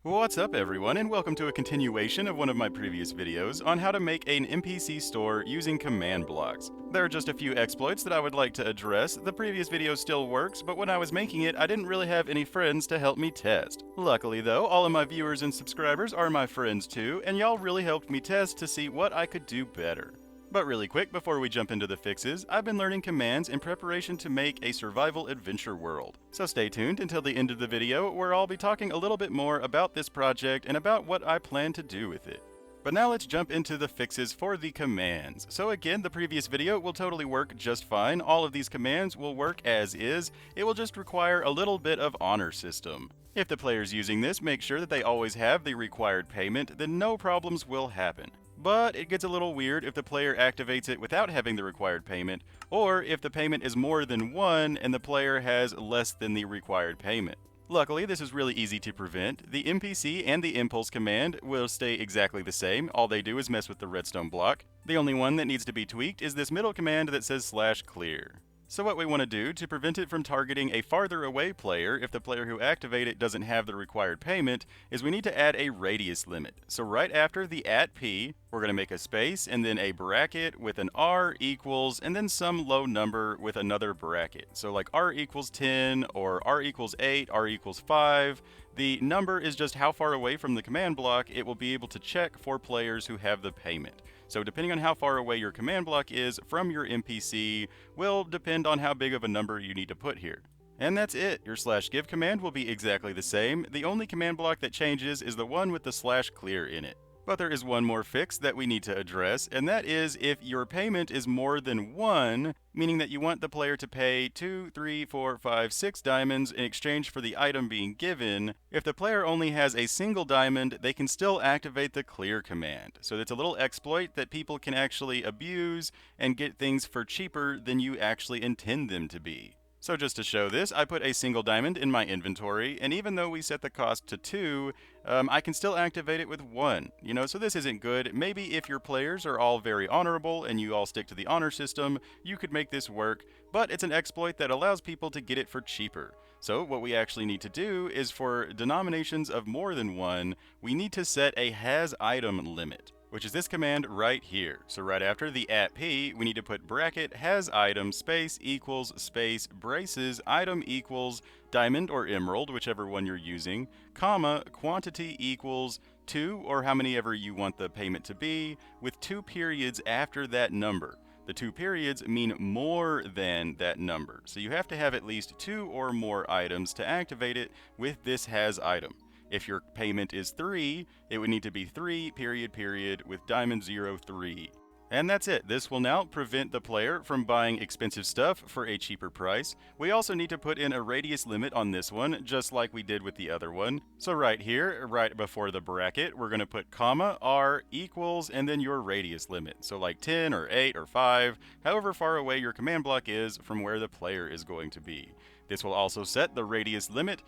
What's up everyone, and welcome to a continuation of one of my previous videos on how to make an NPC store using command blocks. There are just a few exploits that I would like to address. The previous video still works, but when I was making it, I didn't really have any friends to help me test. Luckily though, all of my viewers and subscribers are my friends too, and y'all really helped me test to see what I could do better. But really quick, before we jump into the fixes, I've been learning commands in preparation to make a survival adventure world. So stay tuned until the end of the video, where I'll be talking a little bit more about this project and about what I plan to do with it. But now let's jump into the fixes for the commands. So again, the previous video will totally work just fine. All of these commands will work as is. It will just require a little bit of honor system. If the player's using this, make sure that they always have the required payment, then no problems will happen. But it gets a little weird if the player activates it without having the required payment, or if the payment is more than 1 and the player has less than the required payment. Luckily, this is really easy to prevent. The NPC and the impulse command will stay exactly the same. All they do is mess with the redstone block. The only one that needs to be tweaked is this middle command that says /clear. So what we want to do to prevent it from targeting a farther away player if the player who activated it doesn't have the required payment is we need to add a radius limit. So right after the @p, we're going to make a space and then a bracket with an r equals and then some low number with another bracket. So like r equals 10 or r equals 8, r equals 5. The number is just how far away from the command block it will be able to check for players who have the payment. So depending on how far away your command block is from your NPC will depend on how big of a number you need to put here. And that's it. Your /give command will be exactly the same. The only command block that changes is the one with the /clear in it. But there is one more fix that we need to address, and that is if your payment is more than 1, meaning that you want the player to pay 2, 3, 4, 5, 6 diamonds in exchange for the item being given. If the player only has a single diamond, they can still activate the clear command. So it's a little exploit that people can actually abuse and get things for cheaper than you actually intend them to be. So just to show this, I put a single diamond in my inventory, and even though we set the cost to 2, I can still activate it with 1. So this isn't good. Maybe if your players are all very honorable and you all stick to the honor system, you could make this work, but it's an exploit that allows people to get it for cheaper. So what we actually need to do is for denominations of more than 1, we need to set a has item limit, which is this command right here. So right after the @p, we need to put bracket has item space equals space braces item equals diamond or emerald, whichever one you're using, comma quantity equals 2 or how many ever you want the payment to be, with 2 periods after that number. The 2 periods mean more than that number. So you have to have at least 2 or more items to activate it with this has item. If your payment is 3, it would need to be 3 period with diamond 0 3. And that's it. This will now prevent the player from buying expensive stuff for a cheaper price. We also need to put in a radius limit on this one, just like we did with the other one. So right here, right before the bracket, we're going to put comma r equals and then your radius limit. So like 10 or 8 or 5, however far away your command block is from where the player is going to be. This will also set the radius limit,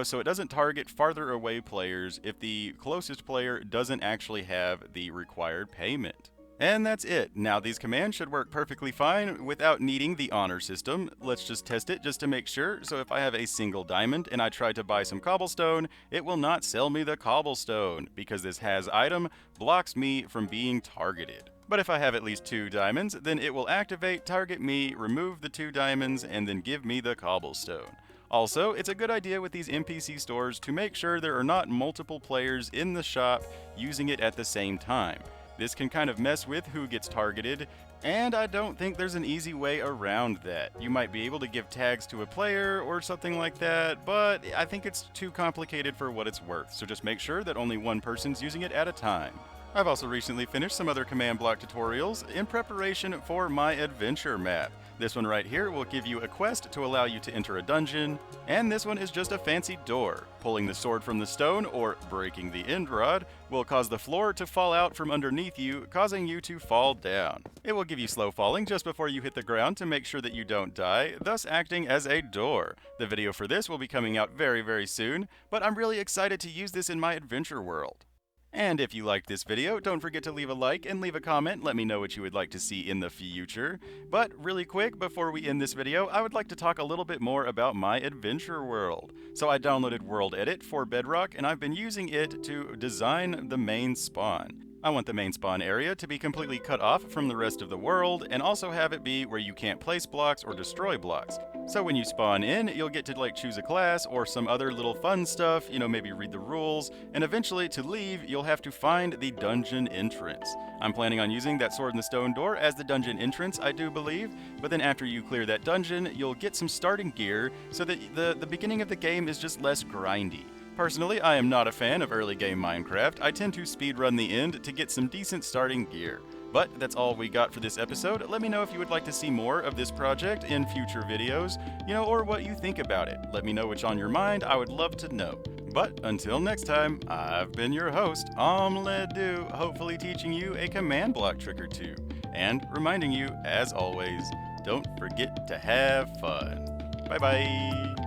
so it doesn't target farther away players if the closest player doesn't actually have the required payment. And that's it. Now these commands should work perfectly fine without needing the honor system. Let's just test it just to make sure. So if I have a single diamond and I try to buy some cobblestone, it will not sell me the cobblestone because this has item blocks me from being targeted. But if I have at least 2 diamonds, then it will activate, target me, remove the 2 diamonds, and then give me the cobblestone. Also, it's a good idea with these NPC stores to make sure there are not multiple players in the shop using it at the same time. This can kind of mess with who gets targeted, and I don't think there's an easy way around that. You might be able to give tags to a player or something like that, but I think it's too complicated for what it's worth, so just make sure that only one person's using it at a time. I've also recently finished some other command block tutorials in preparation for my adventure map. This one right here will give you a quest to allow you to enter a dungeon, and this one is just a fancy door. Pulling the sword from the stone, or breaking the end rod, will cause the floor to fall out from underneath you, causing you to fall down. It will give you slow falling just before you hit the ground to make sure that you don't die, thus acting as a door. The video for this will be coming out very, very soon, but I'm really excited to use this in my adventure world. And if you liked this video, don't forget to leave a like and leave a comment. Let me know what you would like to see in the future. But really quick, before we end this video, I would like to talk a little bit more about my adventure world. So I downloaded World Edit for Bedrock, and I've been using it to design the main spawn. I want the main spawn area to be completely cut off from the rest of the world, and also have it be where you can't place blocks or destroy blocks. So when you spawn in, you'll get to choose a class or some other little fun stuff, maybe read the rules, and eventually to leave, you'll have to find the dungeon entrance. I'm planning on using that sword in the stone door as the dungeon entrance, I do believe, but then after you clear that dungeon, you'll get some starting gear so that the beginning of the game is just less grindy. Personally, I am not a fan of early game Minecraft. I tend to speedrun the end to get some decent starting gear. But that's all we got for this episode. Let me know if you would like to see more of this project in future videos, or what you think about it. Let me know what's on your mind. I would love to know. But until next time, I've been your host, OmLedu, hopefully teaching you a command block trick or two. And reminding you, as always, don't forget to have fun. Bye-bye.